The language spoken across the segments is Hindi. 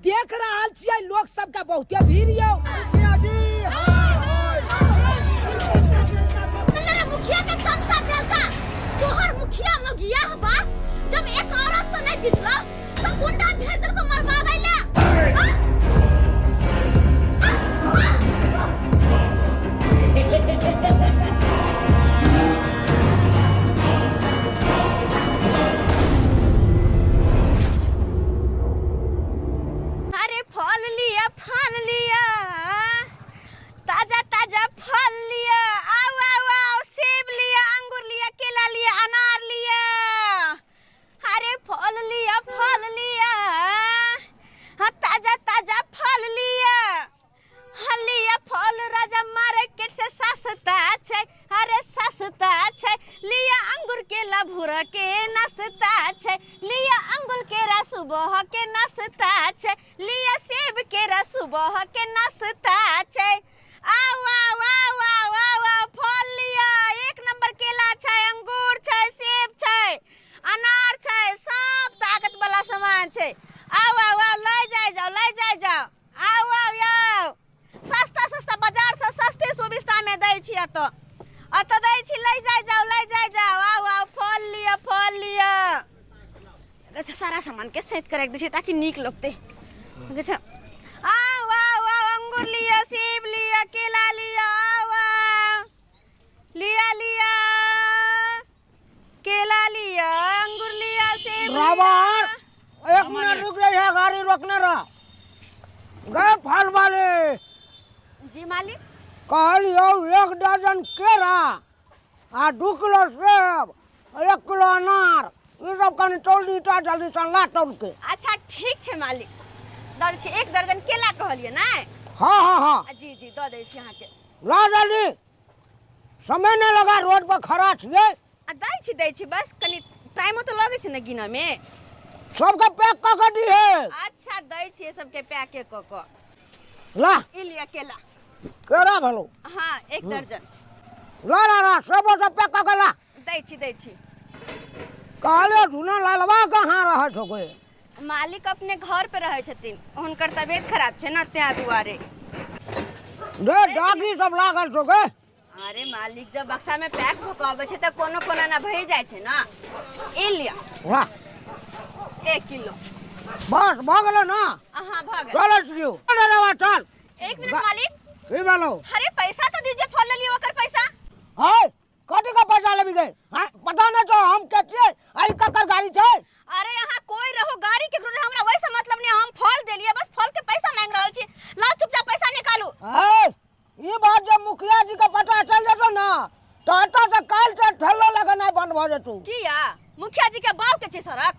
देख रहा छियै लोग सबका बहुते भीड़ यौ। मुखिया जी मुखिया के चमचा बेलचा तोहर मुखिया मगिया बा। जब एक औरत से नहीं जितला तो गुंडा भेज दल को मरवावे ले। अरे फल लिया ताजा ताजा फल लिया। आओ आओ आओ, सेब लिया, अंगूर लिया, केला लिया, अनार लिया। अरे फल लिया हाँ, ताजा ताजा फल लिया। हाँ लिया फल राजा मार्केट से सस्ता छै। अरे सस्ता छै। लिया अंगूर केला भूरा के नाश्ता छै। लिया अंगूर केरा सुबह के नाश्ता छै। लिया सेब केरा सुबह के नाश्ता छै। आओ आओ आओ आओ आओ आओ, फल लिया। एक नंबर केला छै, अंगूर छै, सेब छै, अनार छै, सब ताकत वाला सामान छै। आओ आओ आओ, ले जाए आओ आओ आओ, सस्ता सस्ता बाजार से सस्ते सुविस्ता में दै छी। अत दै छी, ले जाए आओ आओ, फल लिया। अच्छा सारा सामान के सेट कर दै छी ताकि नीक लगते। अच्छा आओ आओ आओ, अंगूर लिया, सेब लिया, केला लिया। आओ आओ, लिया केला लिया, अंगूर लिया, सेब ड्राइवर एक मिनट रुक जाइए, गाड़ी रोकने रहा। गए फल वाले जी मालिक। कहलियो 1 दर्जन केरा आ 2 किलो सेब, 1 किलो अनार, ये सब कनी जल्दी से ला तोड़ के। अच्छा ठीक छै मालिक, दऽ दै छी। 1 दर्जन केला कहलिए ना? हाँ जी दऽ दै छी अहाँ के। ला जल्दी, समय नहीं लगा, रोड पर खड़ा छियै। दै छी बस कनी टाइमो तो लगे छै ना गिना में। सबके पैक क के दी है। अच्छा दै छी सबके पैक क के। ला ई लिया केला। केरा भलो। हाँ 1 दर्जन। ला सब पैक क के ला। दै छी। कहले सुना लालवा कहाँ रह छो कोई? मालिक अपने घर पे रहे छथिन, हुनकर तबियत खराब छै ना, त्या दुआरे। दे डाकी सब लागल छो के। अरे मालिक जब बक्सा में पैक हो के आवे छै त कोनो ना भई जाय छै ना। ई लिया। वाह 1 किलो। बस भागलो ना? हाँ भाग। चलो छियो। अरे चल। 1 मिनट मालिक। की बोलो? अरे पैसा तो दीजिए, फल ले लियो ओकर पैसा। हाय कथी का पैसा लेबी गए? हां पता न छो हम के छियै, आई ककर गाड़ी छै? अरे यहाँ कोई रहो गाड़ी के करो, हमरा वैसे मतलब नहीं। हम फल दे लिए, बस फल के पैसा मांग रहल छी। ला चुपचाप पैसा निकालू। हाय ये बात जब मुखिया जी का पता चल जेतो ना तो एतो से काल से ठल्लो लगना बंद भ जेतू। किया मुखिया जी के बाव के छै सड़क?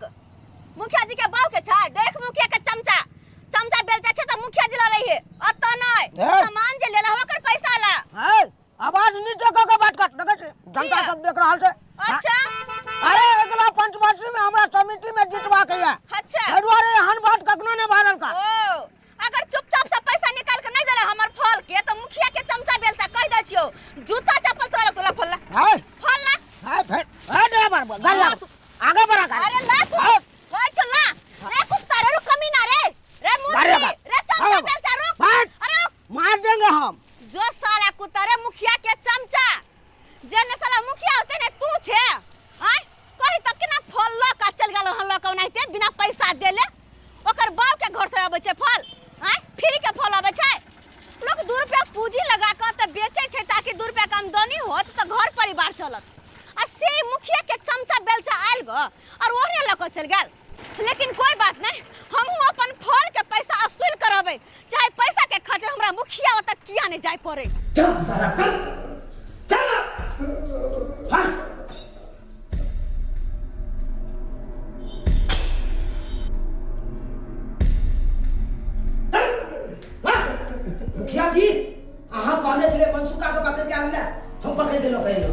मुखिया जी के बाव के छै? देख मुखिया के चमचा बेलचा छै त मुखिया जी ला रही है। अत नहीं सामान जे लेला ओकर पैसा ला। हाय आवाज नीचे क के बात कर, देखे छै जनता सब देख रहल छै। अच्छा अरे अगला पंचवर्षीय में हमरा समिति में जितवा के है। अच्छा अरे हन बात कखनो ने भारल का। ओ अगर चुपचाप से पैसा निकाल के नहीं देला हमर फल के तो मुखिया के चमचा बेलचा कह दै छियो, जूता चप्पल तोरा फल ला। हाय फल ला। हाय फिर ए ड्राइवर गाड़ी आगे बढ़ा कर। अरे ला तू कह छ ला। रे कुत्ता रे, रुक कमीना रे मुर्गी रे, चमचा बेलचा रुक। अरे मार देंगे हम। जो सारा कुत्ता रे मुखिया के चमचा जेने साला मुखिया होते ने तू छे। हाय कहि तक के ना फल ल का चल गेल हन, ल के ओनाइते बिना पैसा देले ओकर बाव के घर से आबै छै फल। हाय फ्री के फल आबै छै। लोग 2 रुपया पूंजी लगा के त बेचे छै ताकि 2 रुपया के आमदनी होत त घर परिवार चलत। आ से मुखिया के चमचा बेलचा आइल ग और ओने ल के चल गेल। लेकिन कोई बात नहीं, हम अपन फल के पैसा वसूल करबे, चाहे पैसा के खातिर हमरा मुखिया ओत किया नहीं जाय पड़े। चल सारा चल चल। हां मुखिया जी अहाँ कहने छले मनसुका के पकड़ के आनला, हम पकड़ के लोकैलो।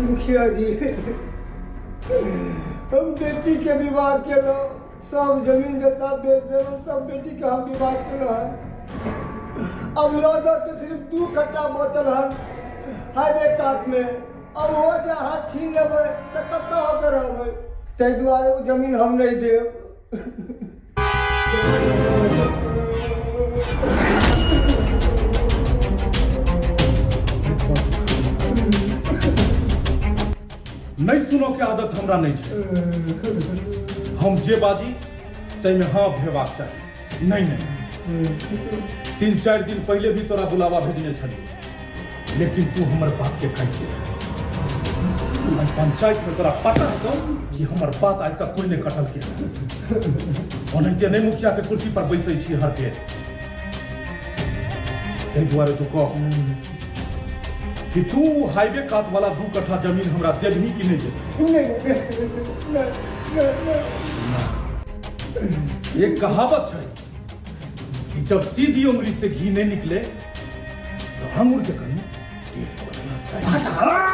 मुखिया जी हम बेटी के विवाह केलो, सब जमीन जता बेच देलो, तब बेटी के हम विवाह केलो है। अब लौटा के सिर्फ 2 कट्टा बचल है हाईवे काट में। अब वो जे हाथ छीन लेबै त कत्ता होकर रहबै। ताहि दुआरे वो जमीन हम नहीं देव। नहीं सुनो के आदत हमरा नहीं है। हम जे बाजी तय में हाँ भेबाक चाहिए। नहीं नहीं 3-4 दिन पहले भी तोरा बुलावा भेजने छलिए, लेकिन तू हमर बात के काट दे। पंचायत में तोरा पता है कि हमर बात आज तक कोई नहीं कटल के। ओनाहिते नहीं मुखिया के कुर्सी पर बैसे छी हर के। ताहि दुआरे तू कह कि तू हाईवे कात वाला 2 कट्ठा जमीन हमरा देबही कि नहीं देबही? एक कहावत है कि जब सीधी उंगली से घी नहीं निकले तो आंगुर के कन्नी तेज बोलना चाहिए।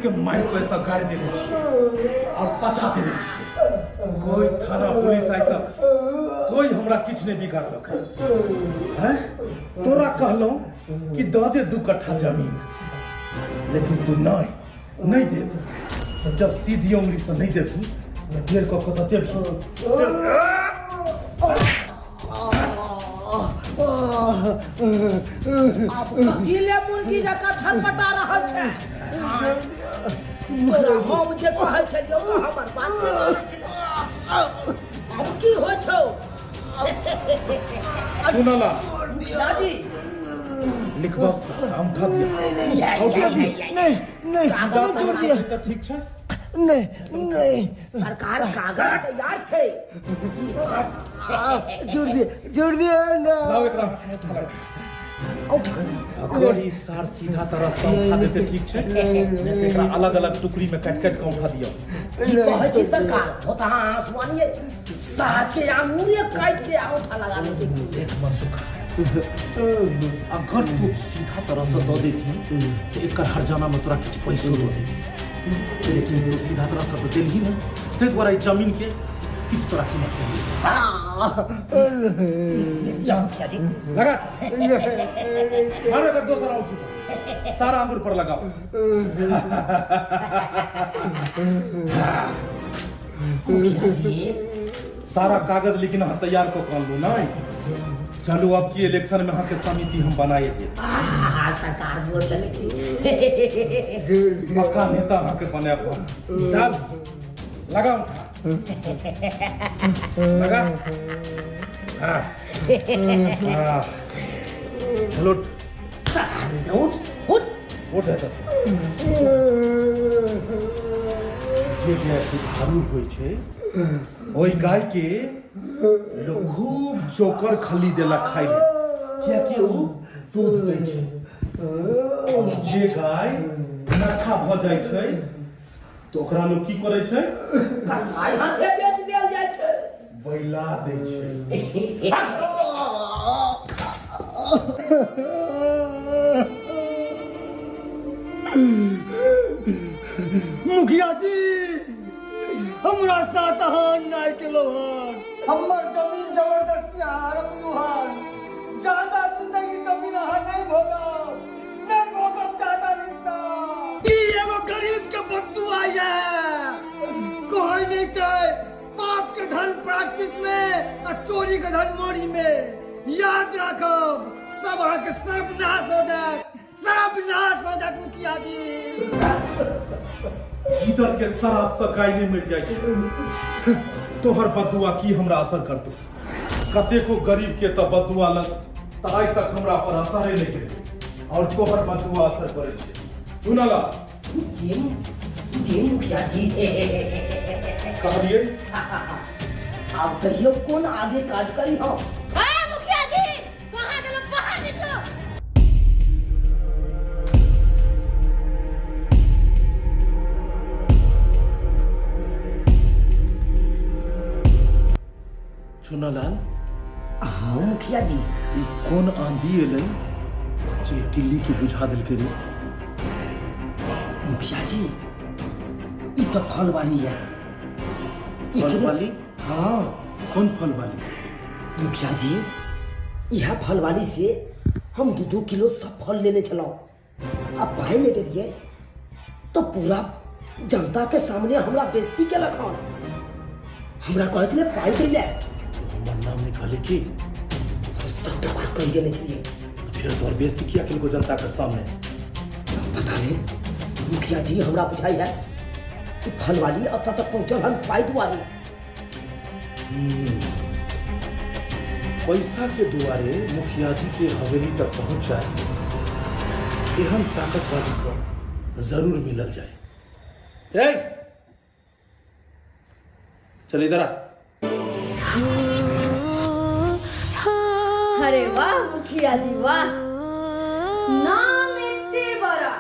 के माइक को इतना गाड़ी देने और पचा देने कोई थाना पुलिस आई तक कोई हमरा किछ नहीं बिगाड़लक है। तोरा कहलो कि दे 2 कट्ठा जमीन, लेकिन तू नहीं दे। तो जब सीधी उंगली से नहीं देबी तो ढेर को कत देबी। जिले मुर्गी जका छटपटा रहल छै। हम जे कहै छलियौ हमर बात की हो छौ? सुनला दादी लिखबा हम उठा दिया। नहीं जोड़ दिया तो ठीक छै। नहीं सरकार कागज तैयार छै। जोड़ दिया ना। लाओ एकरा अगर ई सार सीधा तरह से उठा देते ठीक छै, नहीं तो एकरा अलग-अलग टुकड़ी में काट के उठा दियो। की कहै छी सरकार? होता आसवानिए सार के आंगुरे काट के उठा लगा लेते। एक मनसुखा अगर तू सीधा तरह से दो देती तो एक हरजाना में तोरा कुछ पैसो दो देती, लेकिन तू सीधा तरह से देल ही नहीं। ते द्वारा जमीन के किछ तोरा कीमत नहीं लगा। मारे का दूसरा उठ सारा अंगूर पर लगाओ। सारा कागज लेकिन हम तैयार को कर लो ना। चलो अब की इलेक्शन में यहाँ के समिति हम बनाए थे। सरकार बोल रही थी पक्का नेता यहाँ के बने। चल लगा उठा लगा। हाँ चलो उठ उठ उठ है जे भारू होइ छै ओई गाय के लोग खूब चोकर खली देला खाइ ले, कियाकि ओ दूध दै छै। जे गाय नठा भ जाइ छै तो ओकरा लोग की करे छै? कसाई हाथे बेच देल जाइ छै, बैला दै छै। मुखिया जी हमरा साथ अन्याय केलो हन। हमर जमीन जबरदस्ती हड़पलू हन। ज्यादा जिंदगी जमीन नहीं भोगब ज्यादा इंसान। ई एगो गरीब के बदुआ है। कोई नहीं चाहे पाप के धन प्रायश्चित में और चोरी के धन मोरी में। याद रखब सब के सर्वनाश हो जाए, सर्वनाश हो जाए मुखिया जी। इधर के शराब से गाय नहीं मर जाए छै। तोहर बदुआ की हमरा असर करतो? कते को गरीब के तो बदुआ लग ताई तक हमरा पर असर नहीं करे और तोहर बदुआ असर करे छै। सुनला जी मुखिया जी कहलिए अब कहियो कौन आगे काज करी हो? मुखिया जी कहाँ गेलो? बाहर निकलो। चुनालाल हाँ मुखिया जी। ई कौन आंधी एलै जे दिल्ली के बुझा दिल के रे? मुखिया जी ई तो फल वाली है। फल वाली? हाँ कौन फल वाली? मुखिया जी यह फल वाली से हम 2-2 किलो सब फल लेने चलो, अब पाई में दे दिए तो पूरा जनता के सामने हमरा बेइज्जती के लखन। हमरा कहते ले पाई दे ले, हमर नाम निकाले की सब बात कर देने चाहिए। तो फिर तोर बेइज्जती किया किनको जनता के सामने? पता नहीं मुखिया जी हमरा बुझाई है कि फल वाली अब तक पहुंचल हम पाई दुआरे। पैसा के दुआरे मुखिया जी के हवेली तक पहुंच जाए, एहन ताकतवादी सब जरूर मिलल जाए। ए, चल इधर आ। अरे वाह मुखिया जी वाह, नाम इतने बड़ा,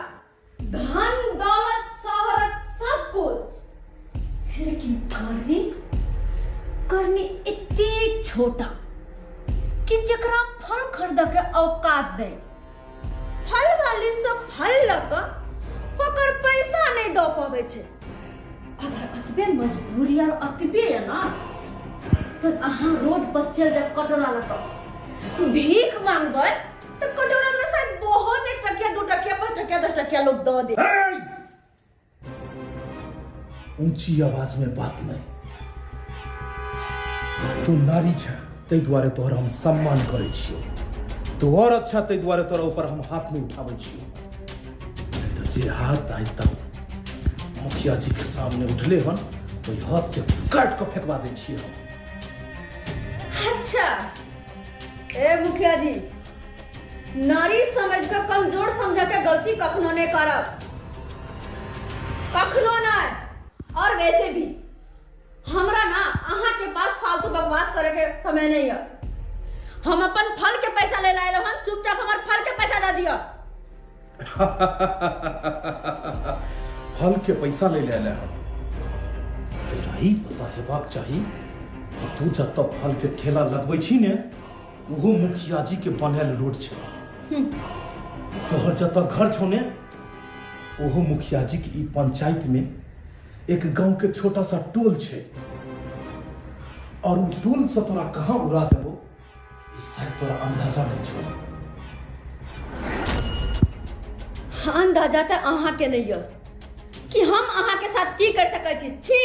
धन दौलत शोहरत सब कुछ, लेकिन करनी इतनी छोटा कि जकरा फल खरीद के औकात दे। फल वाली सब फल लगा होकर पैसा नहीं दो पावे छे। अगर अतबे मजबूरी और अतबे है ना तो अहाँ रोड पर चल जा कटोरा लगा भीख मांगबै तो कटोरा में शायद बहुत 1 टकिया 2 टकिया 5 टकिया 10 टकिया लोग दो दे। ऊंची आवाज में बात नहीं, तू नारी छ तै द्वारे तोहर हम सम्मान करे छियो, तो और अच्छा तै द्वारे तोरा ऊपर हम हाथ नहीं उठावे छियो। तो जे हाथ आई तक मुखिया जी के सामने उठले हन तो हाथ के काट के फेंकवा दे छियो। अच्छा ए मुखिया जी, नारी समझ के कमजोर समझ के गलती कखनो नहीं करब, कखनो नहीं। और वैसे भी हमरा ना अहाँ के पास फालतू बकवास करे के समय नहीं है। हम अपन फल के पैसा ले लाए हम, चुपचाप हमार फल के पैसा दे दिया। फल के पैसा ले ले हम, तोरा ही पता हेबाक चाही तू जब तक फल के ठेला लगबै छी ने वो मुखिया जी के बनल रोड छै। तोहर जब तक घर छो ने ओहो मुखिया जी के ई पंचायत में एक गांव के छोटा सा टोल छै, और वो टोल से तोरा कहां उड़ा देबो इस शायद तोरा अंदाजा नहीं छो। अंदाजा तो अहाँ के नहीं है कि हम अहाँ के साथ की कर सकै छी। छी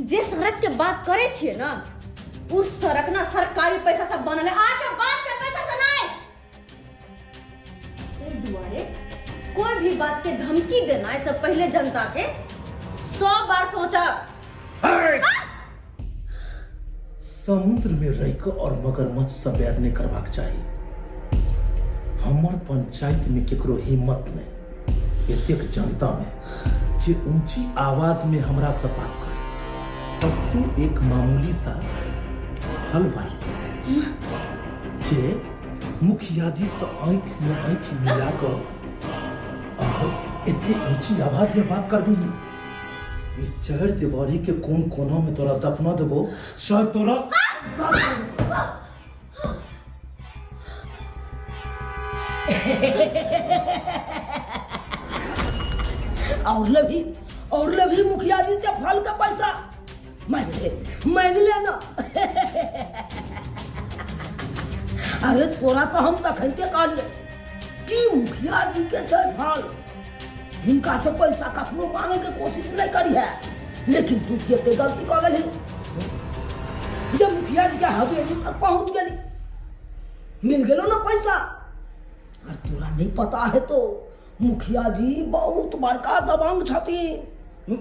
जे सड़क के बात करे छिए ना, उस सड़क ना सरकारी पैसा से बनल है, आके बात के पैसा से नहीं। ए दुआरे कोई भी बात के धमकी देना है सब पहले जनता के 100 बार सोचा। समुद्र में रहिक और मगरमच्छ से बैर नहीं करबाक चाही। हमर पंचायत में केकरो हिम्मत नहीं, एतेक जनता में जे ऊंची आवाज में हमरा से बात करे। तब तू एक मामूली सा फल वाली जे मुखिया जी से आंख में आंख मिला कर और इतनी ऊंची आवाज में बात करबी, इस चार दीवारी के कोन कोना में तोरा दफना देबो, शायद तोरा और लभी मुखिया जी से फल का पैसा मांग ले ना। अरे तोरा तो हम तखन के कहलिए कि मुखिया जी के छै फल, हिनका से पैसा कखनो मांगे के कोशिश नहीं करी है, लेकिन तू के गलती कर गई। जब मुखिया जी के हवेली तक पहुंच गई, मिल गलो ना पैसा। और तोरा नहीं पता है तो मुखिया जी बहुत बड़का दबंग छथिन।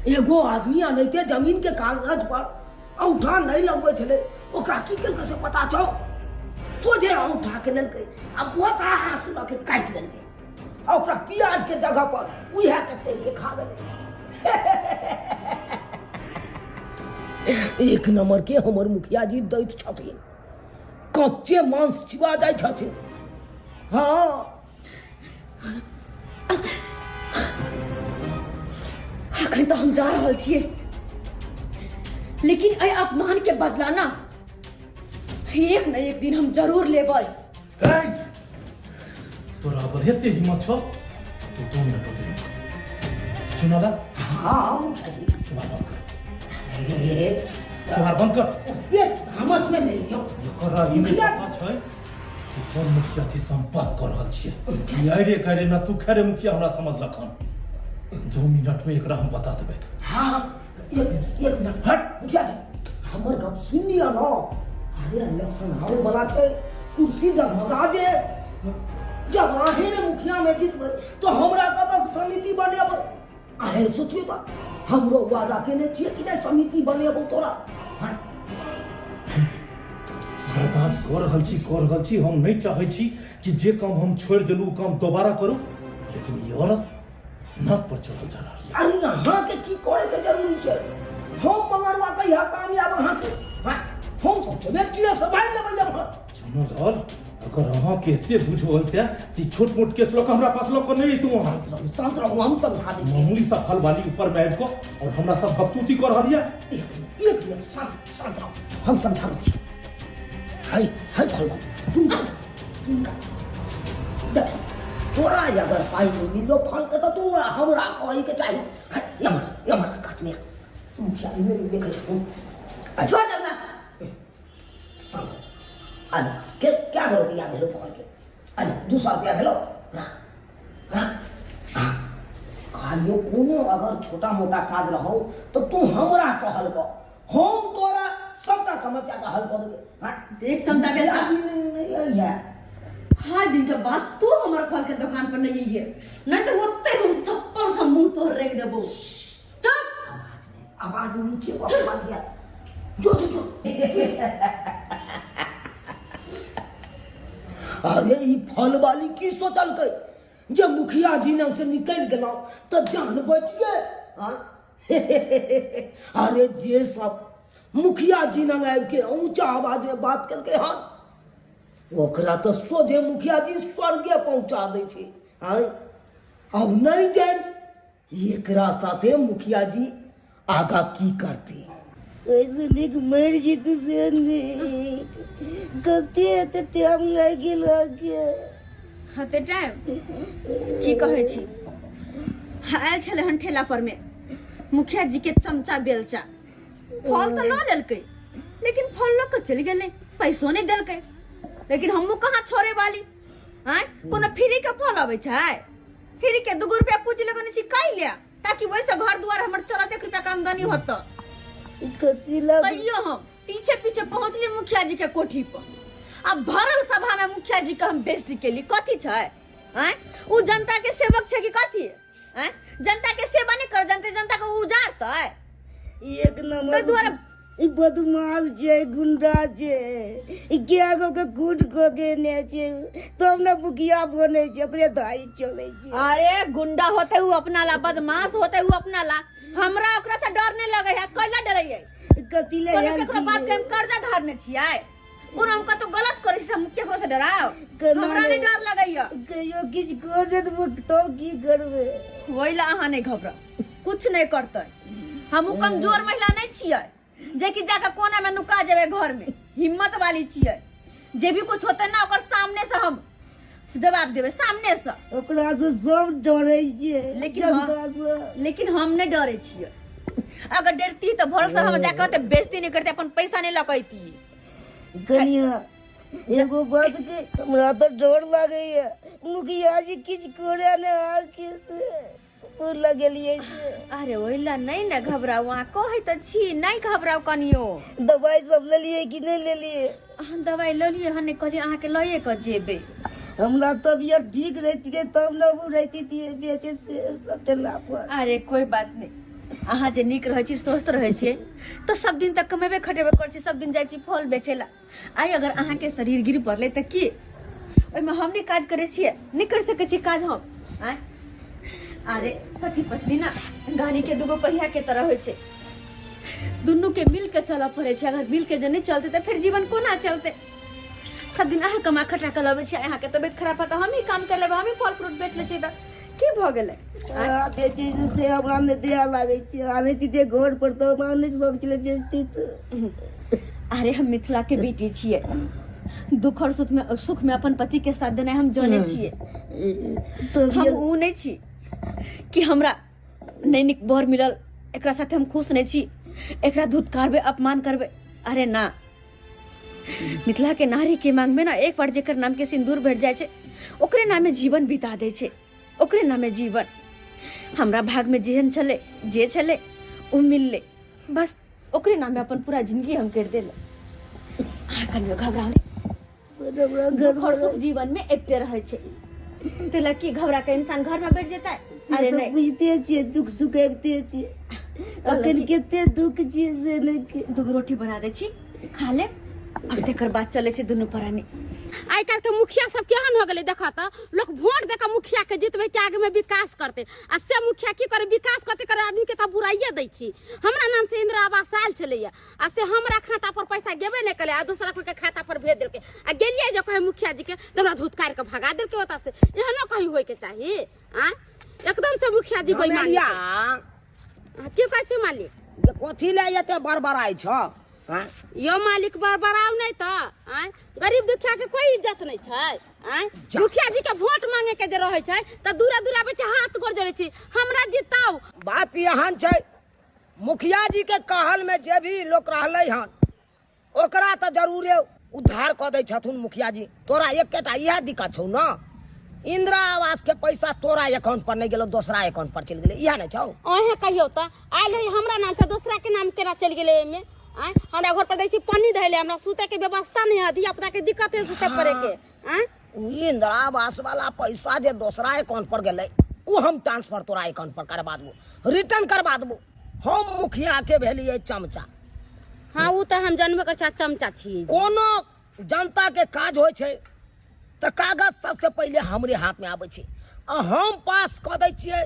एगो आदमी अनैते जमीन के कागज पर औंठा नहीं लगबै छले, ओकरा की केलकै से पता छौ? सोझे औंठा के लेलकै आ बहुत आंसू लऽ के काटि देलकै, और ओकरा प्याज के जगह पर उहे के तेल के खा गेलै। एक नंबर के हमर मुखिया जी दैत छथिन, कच्चे मांस चिबा जाइ छथिन। हाँ अखन तो हम जा रहल छियै, लेकिन अय अपमान के बदला ना एक न एक दिन हम जरूर लेबै। तोरा अगर एते हिम्मत छौ तो 2 मिनट रुक। चुनाला हाँ चुनाव बंद कर, चुनाव बंद कर। हमस में नहीं हो एकरा ई में पता छै कि कोन मुखिया जी संपर्क कर रहल छियै यारे करे ना तू खरे मुखिया हमरा समझलक हन 2 मिनट में एकरा हम बता देबै हाँ एक मिनट हट मुखिया जी हमर गप सुन लिया ना अरे इलेक्शन आवे वाला छै कुर्सी डगमगा जे जब आहे ने मुखिया में जीतबै तो हमरा कत समिति बनेबै आहे सोचिए बा हमरो वादा केने छियै कि नहीं समिति बनेबो तोरा हाँ सरदार कर रहल छी हम नहीं चाहे छी कि जे काम हम छोड़ देलू उ काम दोबारा करू लेकिन ये औरत नाक पर चढ़ल जा रहल है अरे यहाँ के की करे के जरूरी छै हम मंगरवा कहिया कामयाब अहाँ के हाँ हम सोचबे कि संभाल लेबै जब जनरल अगर अहाँ के एते बुझो होइते कि छोट मोट केस लोग हमरा पास लोग को नहीं तू वहां शांत रहो हम समझा दै छी मामूली सा फल वाली ऊपर में आबि को और हमरा सब बकतूती कर रहल है एक मिनट शांत रहो हम समझा दै छी हाय फलवा तुम का देख तोरा अगर पाई नहीं मिलो फल के तो तू हमरा कहे के चाहिए हाय यमर काट में मुखिया जी मेरे देखे छ छोड़ देना शांत अरे क्या करो कि याद है फल के अरे 200 रुपया भेलो कहियो कोनो अगर छोटा मोटा काज रहो तो तू हमरा कहल को हम तोरा सबका समस्या का हल कर देबे हां देख चमचा बेचा नहीं है हाय दिन के बाद तू हमर फल के दुकान पर नहीं है नहीं तो ओते हम चप्पल से मुंह तोड़ रेख देबो चुप आवाज नीचे को आवाज गया जो अरे ई फल वाली की सोचल के जब मुखिया जी ने से निकल गेलो तो जान बच गए हां अरे जे सब मुखिया जी ने आबि के ऊंचा आवाज में बात करके हां ओकरा तो सोझे मुखिया जी स्वर्गे पहुंचा दे छे हां अब नहीं जान एकरा साथे मुखिया जी आगा की करती ऐसे निक मर जीत से कते ते टाइम लाग गेल के हते टाइम की कहै छी आयल छले हन ठेला पर में मुखिया जी के चमचा बेलचा फल तो ल लेलकै लेकिन फल ल के चल गेलै पैसो नहीं देलकै लेकिन हमहु कहां छोड़े वाली हैं कोनो फ्री के फल आबै छै फ्री के 2 रुपया पूछ लगने छी काई लिया ताकि वैसे घर द्वार हमर चलत 1 रुपया का आमदनी होत कति ला कहियो हम पीछे पीछे पहुंचली मुखिया जी के कोठी पर अब भरल सभा में मुखिया जी के हम बेइज्जती केली कथी छै हैं उ जनता के सेवक छै कि कथी हैं जनता के सेवा नहीं कर जनता को उजाड़तै एक नंबर द्वारा ई बदमाश जे गुंडा जे ई क्या गो के कूट को के ने छै तब न मुखिया बने छै ओकरे दाई चले छै अरे गुंडा होते हु अपना ला बदमाश होते हु अपना ला हमरा ओकरा से डर नहीं लगे है कैला डरैयै कति ले कोनो केकरो बाप के हम कर्जा धारने छियै कोनो हम कतो गलत करै छी हम केकरो से डराव हमरा नहीं डर लगैया कहियो किछ को दे तो की करबे होइला अहाँ नहीं घबरा कुछ नहीं करतै हम कमजोर महिला नहीं छियै जे कि जाके कोना में नुका जेबे घर में हिम्मत वाली छियै जे भी कुछ होते ना ओकर सामने से हम जवाब देबे सामने से ओकरा से सब डरै छै लेकिन हम नहीं डरे छियै अगर डरती तो भरोसा हम जाके ओते बेइज्जती नहीं करते अपन पैसा नहीं लकैती कनिया एगो बात के हमरा तो डर लागे है मुखिया जी किछ करे ने आ के से बोल लगलिए अरे ओइला नहीं ना घबराओ वहाँ कहै त छी नहीं घबराओ कनियो दवाई सब ले लिए कि नहीं ले लिए हम दवाई ले लिए हने कहलिए अहाँ के लए के जेबे हमरा तबियत ठीक रहती है तब न वो रहती थी बेचे से सब ठेला पर अरे कोई बात नहीं अहाँ जे निक रहै छी स्वस्थ रहै छी तो सब दिन तक कमेबे खटेबे कर छी सब दिन जाइ छी फल बेचेला आई अगर अहाँ के शरीर गिर पड़ले त की ओइ में हम नहीं काज करे छिए नहीं कर सके छी काज हम आय अरे पति पत्नी ना गाड़ी के 2 पहिया के तरह होय छै दुनू के मिल के चला पड़े छै अगर मिल के जे नहीं चलते तो फिर जीवन कोना चलते सब दिन अहाँ कमा खटा के लबे छी अहाँ के तबियत खराब है हम ही काम कर लेबे हम ही फल फ्रूट बेच ले छी त की भ गेलै बेचे से हमरा ने दया लागे छै आने तीते घर पर तो हमरा ने सब चले बेचती तो अरे हम मिथिला के बेटी छिए दुख और सुख में अपन पति के साथ देना हम जाने छिए तो हम उ नहीं छी कि हमरा नहीं निक बर मिलल एकरा साथे हम खुश नहीं छी एकरा धुतकारबे अपमान करबे अरे ना मिथिला के नारी के मांग में ना एक बार जेकर नाम के सिंदूर भेट जाए छे ओकरे नामे जीवन बिता दे छे, ओकरे नामे जीवन। हमरा भाग में जेहन चले जे चले उ मिल ले, बस ओकरे नामे अपन पूरा जिंदगी हम कर देले। कनियो घबराओ नहीं, दुख और सुख जीवन में एकते रहे छे। ते लकी घबरा के इंसान घर में बैठ जाता है। अरे नहीं बुझते छियै दुख सुख आबिते छियै, अखन कते दुख छियै से लेके। दो रोटी बना दे छी, खा ले और तेकर बाद चले छे दुनू प्राणी। आइ काल्हि के मुखिया सब केहन हो गेलै देखा त, लोग वोट देकर मुखिया के जितबे के आगे में विकास करते, आ से मुखिया की करे विकास करते करे आदमी के त बुराइये दै छी। हमरा नाम से इंदिरा आवास आयल छलैया, आ से हमरा खाता पर पैसा गेबे नहीं कले, आ दूसरा के खाता पर भेज देलके। आ गेलिए जो कहे मुखिया जी के त हमरा धुतकार के भगा देलके ओता से। एहनो कहीं होय के चाहिए आ एकदम से मुखिया जी बेईमान की कहै छै मालिक? ये कथी ले एते बड़बड़ाई छ? हां यो मालिक बड़बड़ाव नहीं त आ गरीब दुखिया के कोई इज्जत नहीं छै। आ मुखिया जी के वोट मांगे के जे रहे छै त दूरा दूरा पे हाथ गोर जोड़े छी, हमरा जिताओ। बात यहां छै, मुखिया जी के कहल में जे भी लोग रहले हन ओकरा त जरूरे उद्धार क दै छथुन मुखिया जी। तोरा एकेटा इहा दिक्कत छौ न, इंदिरा आवास के पैसा तोरा अकाउंट पर नहीं गेलो, दूसरा अकाउंट पर चल गेले, इहा नहीं छौ? ओहे कहियो त आइल है हमरा नाम से दूसरा के नाम केना चल गेले एमे? आ हमरा घर पर दै छी पानी धैले, हमरा सुते के व्यवस्था नहीं है, धिया पुता के दिक्कत है सुते पड़े के। आ इंदिरा आवास वाला पैसा जे दूसरा अकाउंट पर गेले वो हम ट्रांसफर तोरा अकाउंट पर करवा देबो, रिटर्न करवा देबो। हम मुखिया के भेलिए चमचा। हां उ त हम जन्म कर चमचा छी। कोनो जनता के काज होय छै त कागज सबसे पहले हमरे हाथ में आबै छै, आ हम पास क दै छियै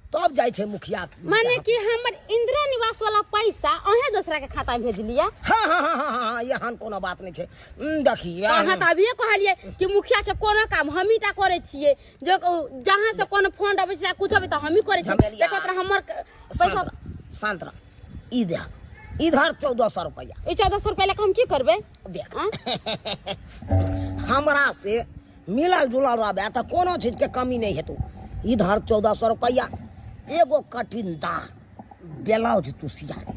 तब जाय छै मुखिया। माने कि हमर इंदिरा निवास वाला पैसा अहे दूसरा के खाता में भेज लिया? हां हां हां हां यहाँ कोनो बात नहीं छै। देखिए अहाँ त अभिये कहलिए कि मुखिया के कोनो काम हमीटा करे छियै, जो जहां से कोनो फंड आबै छै कुछ आबै त हमी करे छियै। देखो त हमर पैसा शांत रह। इधर 1400 रुपया। ई 1400 रुपया लेके हम की करबे? देख हमरा से मिलल जुलल रहबे त कोनो चीज के कमी नहीं हेतु। इधर 1400 रुपया, एगो कठिनदार ब्लाउज तू सिया ले,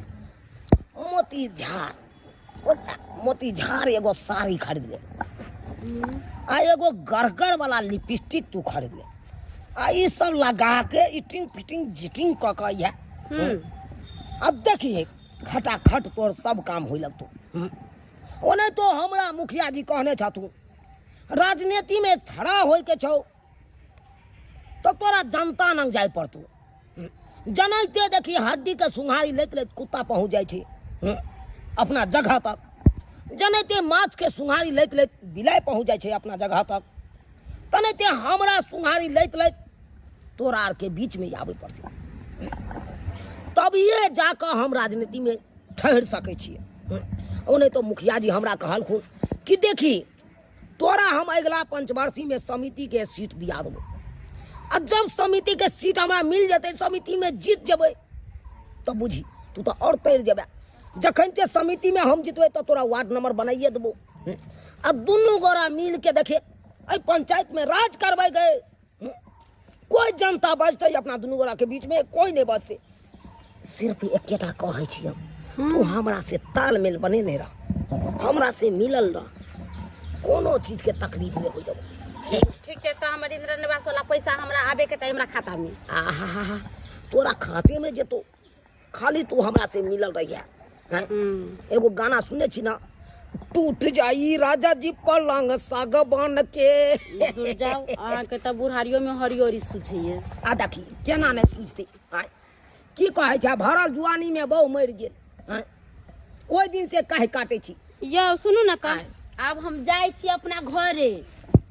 मोती झार एगो साड़ी खरीद ले, आ एगो गरगर वाला लिपस्टिक तू खरीद ले, आ ई सब लगा के इटिंग फिटिंग जिटिंग क के है। अब देखिए खटाखट तोर सब काम हो लगतो। ओने तो हमरा मुखिया जी कहने छथु राजनीति में खड़ा होय के छौ तो तोरा जनता नंग जाय पड़तो। जनैते देखी हड्डी के सुंघारी लेत लेत कुत्ता पहुंच जाय छै अपना जगह तक, जनैते माछ के सुंघारी लेत लेत बिलाय पहुंच जाय छै अपना जगह तक, तनैते हमरा सुंघारी लेत लेत तोरा आर के बीच में आवे पड़ते, तब ये जाकर हम राजनीति में ठहर सके छिए। ओने तो मुखिया जी हमरा कहलखुन कि देखी तोरा हम अगला पंचवर्षीय में समिति के सीट दिया देबो, आ जब समिति के सीट हमरा मिल जते, समिति में जीत जेबे तब बुझी तू तो और तैर जेबे। जखन ते समिति में हम जीतबे तो तोरा वार्ड नंबर बनाइए देबो, आ दुनू गोरा मिल के देखे ए पंचायत में राज करबै गए। कोई जनता बचते अपना दुनू गोरा के बीच में कोई नहीं बचते। सिर्फ एकेटा कहै छी हम, तू हमरा से तालमेल बनेने रह, हमरा से मिलल रह, कोनो चीज के तकलीफ नहीं हो जाए। ठीक है तो हमर इंदिरा निवास वाला पैसा हमरा आबे के चाहिए हमरा खाता में। आहा तोरा खाते में जे तो खाली तू हमरा से मिलल रहिया। एगो गाना सुने छी ना, टूट जाई राजा जी पलंग सागवान के। दूर जाओ आ के त बुढ़ारियो में हरियोरी सुझिए। आ देखी केना नहीं सुझते की कहे छै, भरल जुआनी में बहु मर गेल, ओइ दिन से काहे काटे छी। यो सुनू ना त अब हम जाय छी अपना घरे,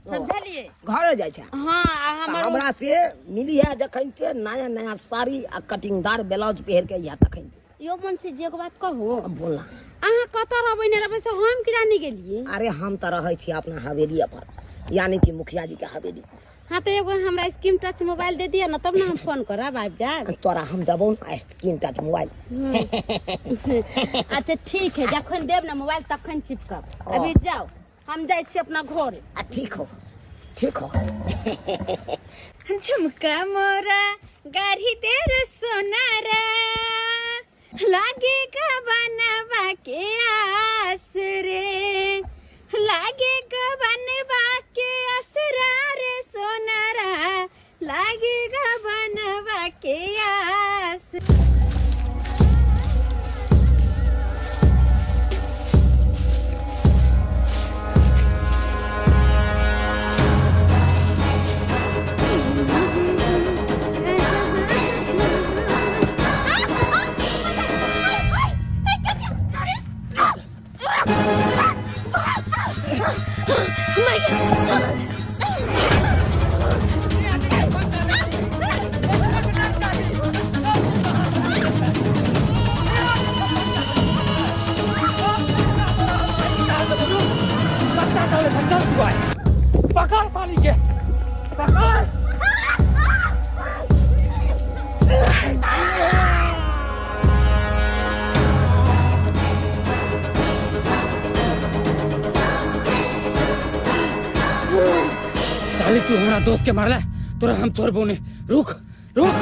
समझलिए? घरे जाय छै? हां हमरा से मिली है जखन के नया नया साड़ी आ कटिंगदार ब्लाउज पहन के या तखन। यो मन से जे बात कहू बोलना, अहाँ कत रहबै ने रहबै से हम किरा नहीं गेलिए? अरे हम त रहै छी अपना हवेली पर, यानी कि मुखिया जी के हवेली। हाँ तो एगो हमरा स्क्रीन टच मोबाइल दे दिया ना, तब ना हम फोन करब आबि जाए। तोरा हम देबो ना स्क्रीन टच मोबाइल। अच्छा ठीक है, जखन देब ना मोबाइल तखन चिपकब। अभी जाओ हम जाय छी अपना घर। ठीक हो ठीक हो। झुमका मोरा गाढ़ी तेरे सोनारा, लागेगा बनवा के आस रे, पकड़ साली के पकड़। साली तू हमारा दोस्त के मारला तोरा हम छोड़ बोने। रुक रुक।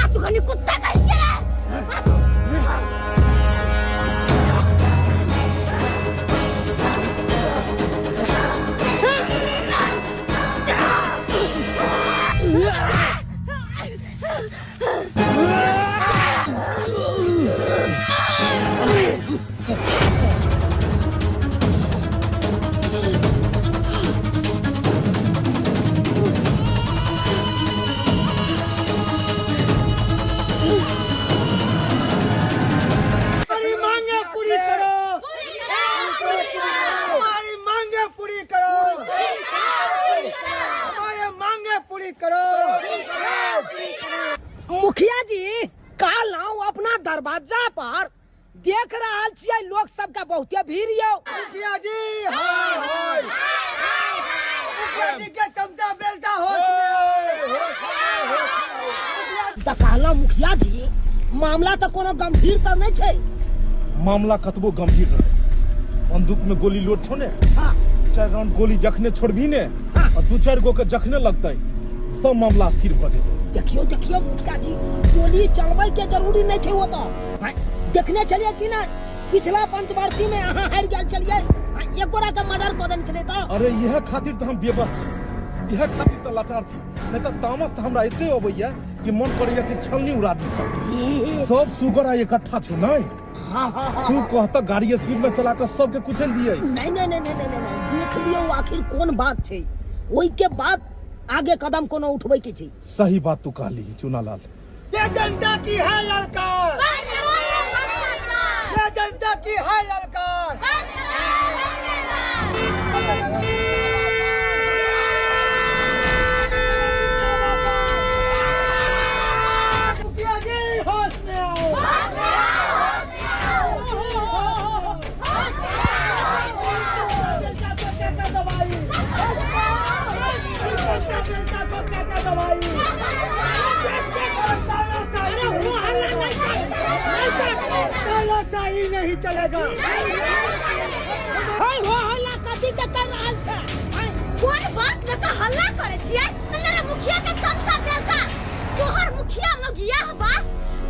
तू कहीं कुत्ता कहीं के मुखिया जी काल अपना दरवाजा पर देख रहा छियै लोग सबका बहुते भीड़ यो। मुखिया जी हाय हाय मुखिया जी के चमचा बेलता हो कहला मुखिया जी मामला तो कोनो गंभीर तो नहीं छै। मामला कतबो गंभीर रहे बंदूक में गोली लोड छो ने। हाँ। 4 राउंड गोली जखने छोड़बी ने और 2-4 गो के जखने लगते सब मामला स्थिर भ जेतै। देखियो देखियो मुखिया जी गोली चलबै के जरूरी नहीं छै। वो तो देखने चलिए कि ना पिछला पंचवर्षी में अहाँ हार गेल छलिए एकोरा के मर्डर क देन छले तो। अरे यह खातिर तो हम बेबस छी यह खातिर तो लाचार छी नहीं तो तामस तो हमरा एते अबैया कि मन करैया कि छलनी उड़ा दी सब सुगर इकट्ठा छै नहीं। हाँ हाँ हाँ तू कहता गाड़ी स्पीड में चला कर सबके कुचल दिए। नहीं नहीं नहीं नहीं नहीं देख लियो आखिर कौन बात छै ओई के बाद आगे कदम कोनो उठबै के छै। सही बात तू कहली चुनालाल। ये जनता की है ललकार ये जनता की है ललकार। मुखिया जी होश में आओ तानाशाही नहीं चलेगा। वो हल्ला कथी के कर रहल छै। कोन बात न का हल्ला करे छियै। मेरे मुखिया के चमचा देलका तोहर मुखिया मगिया बा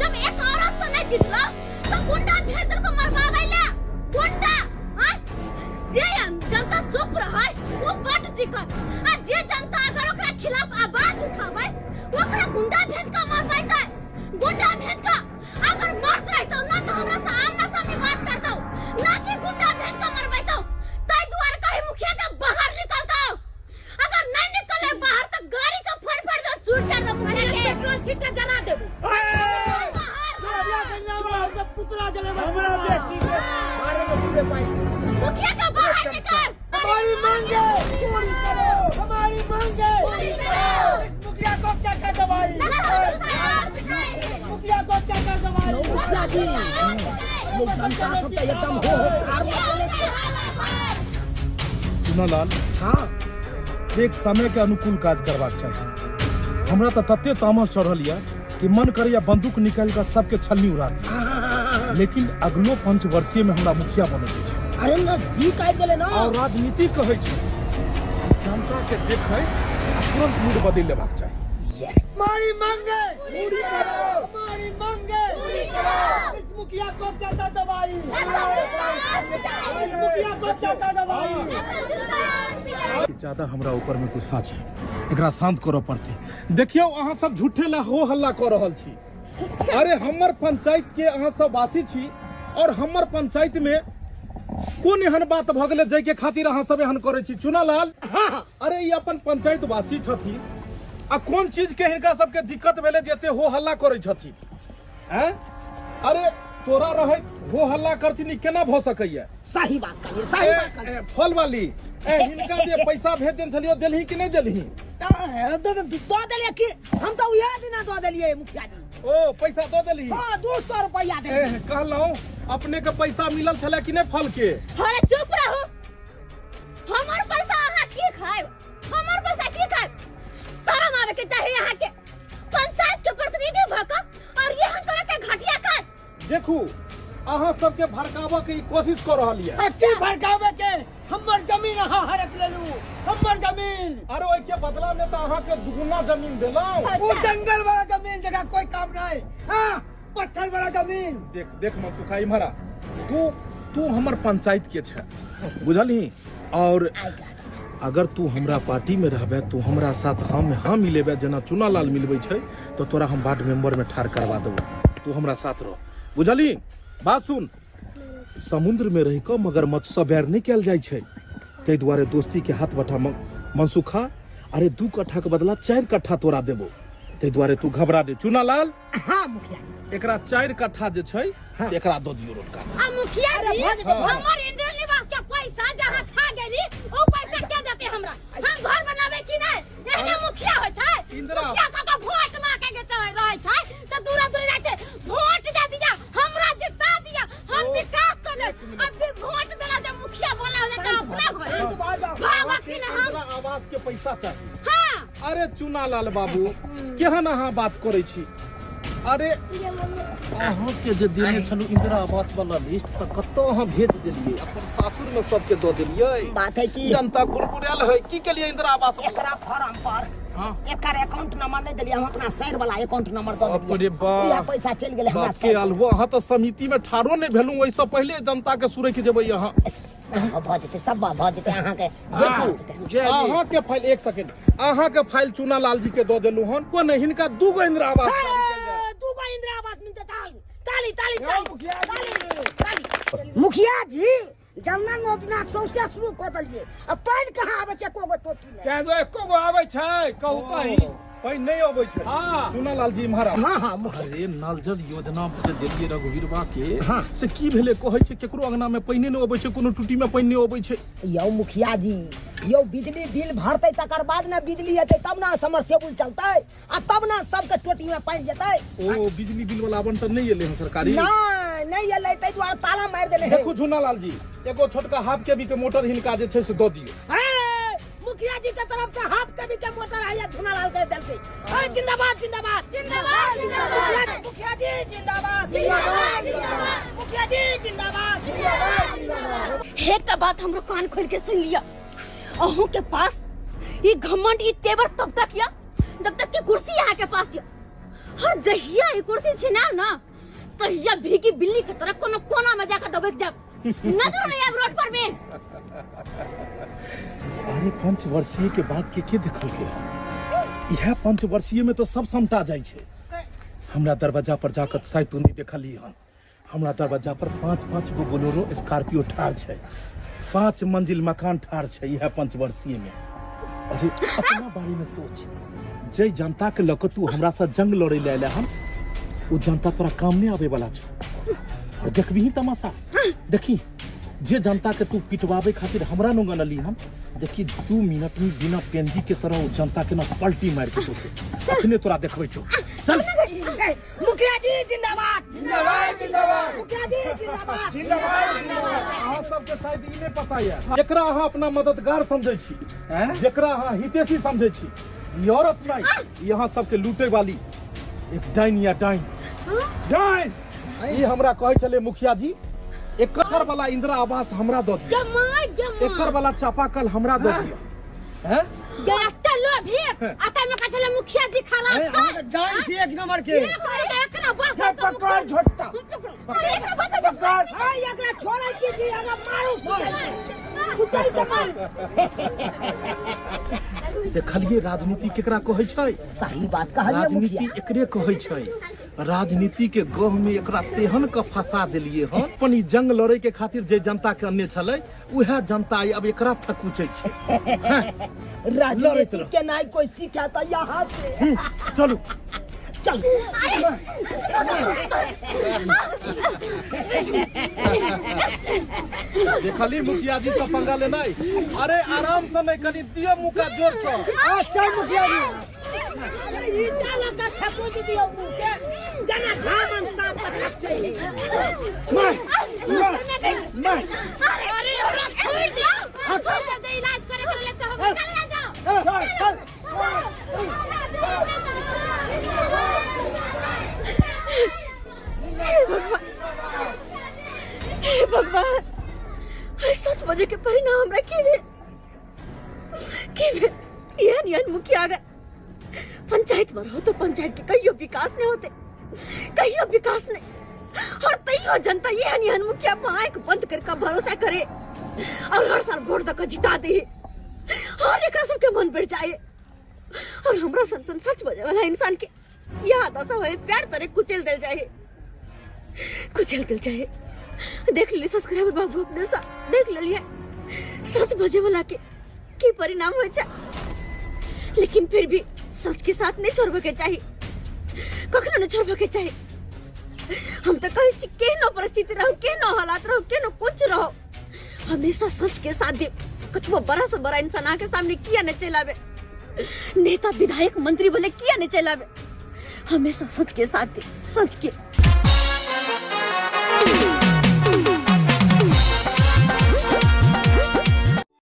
जब एक औरत से नहीं जितला तो गुंडा भेज दल को मरवावे ले गुंडा। जे जनता चुप रहे वो बट जिकर आ जे जनता अगर ओकरा खिलाफ आवाज उठावे ओकरा गुंडा भेज के मरवाइते। गुंडा भेज के अगर मरत रहतो ना तो हमरा से आमना सामने बात कर दो ना कि गुंडा भेज के मरवाइतो। ताई द्वार कहीं मुखिया के बाहर निकलता अगर नहीं निकले बाहर तो गाड़ी का फड़ दो चूर कर दो मुखिया के पेट्रोल छीट के जला देबो। पुतला जलेगा हमरा बेटी के मारे में पूरे पाई। मुखिया का बाहर निकल। हमारी मांगे पूरी करो हमारी मांगे पूरी करो। इस मुखिया को क्या क्या दवाई मुखिया को क्या क्या दवाई। मुखिया जी ये जनता सब तो एकदम हो चुनालाल हाँ एक समय के अनुकूल काज करबाक चाहिए। हमरा तो तते तामस चढ़ल या कि मन करैया बंदूक निकाल कर सबके छलनी उड़ा दी। लेकिन अगलो पंचवर्षीय में हमरा मुखिया बने के छै। अरे नजदीक आबि गेले ना और राजनीति कहै छै जनता के देखे तुरंत मूड बदल लेबाक चाही। मारी मांगे पूरी करो, मारी मांगे पूरी करो। इस मुखिया को चाचा दवाई, इस मुखिया को चाचा दवाई। ज्यादा हमरा ऊपर में गुस्सा छै, एकरा शांत करऽ पड़ते। देखियो अहाँ सब झूठे ला हो हल्ला कर रहल छी। अरे हमर पंचायत के अहाँ सब वासी छी और हमर पंचायत में कोन एहन बात भ गेलै जै के खातिर अहाँ सब एहन करे छी? चुनालाल, अरे ई अपन पंचायत वासी छथिन आ कोन चीज के हिनका सबके दिक्कत भेले जे एते हो हल्ला करे छथिन? हैं? अरे तोरा रहे हो हल्ला करथिन, केना भ सकैया? सही बात करिए, सही बात करिए। फल वाली हिनका जे पैसा भेज देन छलियो, देलही कि नहीं देलही? दो दिलिए कि हम तो उहे दिन दो दिलिए मुखिया जी। ओ पैसा दो देलही? हाँ 200 रुपया दे। कहलौं अपने के पैसा मिलल छले कि नहीं फल के? अरे चुप रहो, हमार पैसा अहाँ की खाएब? हमार पैसा की खाएब? शर्म आवे के चाहिए यहाँ के पंचायत के प्रतिनिधि भका और ये हम तोरा के घटिया कर। देखू अहाँ सबके भड़कावा के कोशिश कर रहल है। अच्छी भड़कावे के हमर जमीन अहाँ हड़प लेलू, हमर जमीन। अरे ओइ के बदला में तो अहाँ के दुगुना जमीन देलौं। वो जंगल वाला जमीन जगह कोई काम नहीं, हाँ पत्थर वाला जमीन। देख देख मत खाई मारा, तू हमर पंचायत के छै, बुझलही? और अगर तू हमरा पार्टी में रहबे, तू हमरा साथ हम मिलेबे, जना चुनालाल मिलबै छै, तो तोरा हम वार्ड मेंबर में ठार करवा देबो। तू हमरा साथ रह, बुझली? बात सुन, समुद्र में रह क मगरमच्छ से बैर नहीं कल जाय छै, तै दुआरे दोस्ती के हाथ बटा मनसुखा। अरे 2 कट्ठा के बदला 4 कट्ठा तोरा देबो, तै दुआरे तू घबरा दे। चुनालाल, हाँ मुखिया जी, एकरा 4 कट्ठा जे छै से एकरा दो दियो रोका। आ मुखिया जी, हमर इंद्र निवास के पैसा जहां खा गेली, ओ पैसा के देते हमरा? हम घर बनावे कि नहीं? एहने मुखिया होय छै? मुखिया सब तो वोट मांगे के चले रहे छै, त दूर दूर जाय छै, वोट दे दिया, हमरा जिता दिया, हम विकास कर दे। अब भी वोट देला जब मुखिया बोला हो जाता अपना घरे भागा कि ना हम? आवास के पैसा चाहिए। हां, अरे चुनालाल बाबू, केहन अहाँ बात करे छी? अरे अहाँ के जे देने छलू इंदिरा आवास वाला लिस्ट त कत्तो अहाँ भेज देलिए, अपन सासुर में सबके दो देलिए। बात है कि जनता कुरकुराल है की के लिए इंदिरा आवास? एकरा फॉर्म पर एकर अकाउंट नंबर नहीं दिलिए, हम अपना शहर वाला अकाउंट नंबर दे दिलिए। अरे बाप, यह पैसा चल गेले हमरा के अलवा। अहाँ तो समिति में ठारो नहीं भेलू, ओइ से पहले जनता के सुरे के जेबै यहाँ। भ जेते, सब भ जेते। अहाँ के देखू, अहाँ के फाइल, एक सेकंड, अहाँ के फाइल चुनालाल जी के दो देलू हन, को नहीं हिनका 2 गो इंदिरा आवास। 2 गो इंदिरा आवास मिलते। ताली ताली ताली। मुखिया जी जन्नत योजना सौसे शुरू कर दिलिए, अब पानी कहाँ आवे छै? कोगो टोटी में क्या दो एको गो आवे छै? कहू कहीं पानी नहीं आवे छै। हां चुनालाल जी महाराज। हाँ अरे नल जल योजना जे देलिए रघुवीरवा के, से की भेले? कहै छै केकरो अंगना में पानी नहीं आवे छै, कोनो टूटी में पानी नहीं आवे छै। यौ मुखिया जी, यौ बिजली बिल भरते तकर बाद ना बिजली हेतै, तब ना समरसेबुल चलतै, आ तब ना सबके टोटी में पानी जेतै। ओ बिजली बिल वाला आवंटन नहीं एले सरकारी? नहीं एलै, तै दुआरे ताला मार देले। देखू चुनालाल जी, एगो छोटका हाफ केबी के मोटर हिनका जे छै से दो दियो। मुखिया जी के तरफ से हाफ केबी के मोटर आया, चुनालाल के देलकै। अरे जिंदाबाद जिंदाबाद जिंदाबाद जिंदाबाद, मुखिया जी जिंदाबाद जिंदाबाद जिंदाबाद, मुखिया जी जिंदाबाद जिंदाबाद। एक बात हमरो कान खोल के सुन लिया, अहू के पास ये घमंड, ये तेवर तब तक या जब तक की कुर्सी यहाँ के पास या। हर जहिया ये कुर्सी छिना ना, तहिया भीगी बिल्ली के तरफ कोनो कोना में जाकर दबक जा, नजर नहीं आब रोड पर में। अरे 5 वर्षीय के बाद के देखल के? यह 5 वर्षीय में तो सब समटा जाय छै। हमरा दरवाजा पर जाकर शायद तू नहीं देखली हन, हमरा दरवाजा पर 5-5 गो बोलेरो स्कॉर्पियो ठार छै, 5 मंजिल मकान ठार छै यह 5 वर्षीय में। अरे अपना बारे में सोच, जय जनता के लक तू हमरा से जंग लड़े ले आले हन, वो जनता तोरा काम नहीं आवे वाला छै। और देखबी ही तमाशा, देखी जे जनता के तू पिटवावे खातिर हमरा नो गनली हम, देखी 2 मिनट में बिना पेंदी के तरह जनता के ना पलटी मार के तोसे अखने तोरा देखबै छौ। चल मुखिया जी जिंदाबाद जिंदाबाद जिंदाबाद, मुखिया जी जिंदाबाद जिंदाबाद जिंदाबाद। अहाँ सबके शायद ई नहीं पता है, जेकरा अहाँ अपना मददगार समझै छी, जेकरा अहाँ हितैषी समझै छी, ई औरत नहीं, यहाँ सबके लूटे वाली एक डाइन या डाइन डाइन। ई हमरा कहै छले मुखिया जी, एकर वाला इंदिरा आवास हमरा दो दिया, एकर वाला चापाकल हमरा दो दिया, हैं ये अत्ता लो भी आता में का चले मुखिया जी खराब ए, हम तो डांस ही एक नंबर के एकरा बस ए, पकड़ झोटा अरे एकरा बस पकड़ हां एकरा छोड़े की जी अगर मारू उचाई कमाल देखलिए राजनीति केकरा कहै छै। सही बात कहलिए राजनीति मुखिया। एकरे कहै छै। राजनीति के गह में एकरा तेहन के फंसा देलिए हन। अपन ई जंग लड़े के खातिर जे जनता के अन्य छलै उहे जनता अब एकरा थकुचै छै। राजनीति के नाई कोई सिखाता यहाँ से। चलू चल देखली मुखिया जी सब पंगा लेना। अरे आराम से नहीं, कनी दियो मुका जोर से। अच्छा मुखिया जी अरे ये जाला का थको जी दियो मुके जना घामन सांप का थक चाहिए। मैं अरे हमरा छोड़ दे इलाज करे कर लेते हो चल जाओ चल हे भगवान सच बजे के परिणाम हमरा की यहन मुखिया अगर पंचायत में रहो तो पंचायत के कहियो विकास नहीं होते, कहियो विकास नहीं। और तैयो जनता यहन मुखिया पर आंख बंद करके भरोसा करे और हर साल वोट दे जिता दे और एकरा सबके मन बढ़ जाए। और हमरा संतन सच बजे वाला इंसान के याद ऐसा होए प्यार तरह कुचल दिल जाए, कुचल दिल जाए। देख ली सब्सक्राइबर बाबू अपने सा देख लिया सच बजे वाला के परिणाम हो जाए। लेकिन फिर भी सच के साथ नहीं छोड़बे के चाहिए, कखनो नहीं छोड़बे के चाहिए। हम तो कहीं केहनो परिस्थिति रहो, केहनो हालात रहो, केहनो कुछ रहो, हमेशा सच के साथ दे। कतबो बड़ा से बड़ा इंसान आके सामने किया न चलावे, नेता विधायक मंत्री बोले किया न चलावे, हमेशा सच के साथ दे, सच के।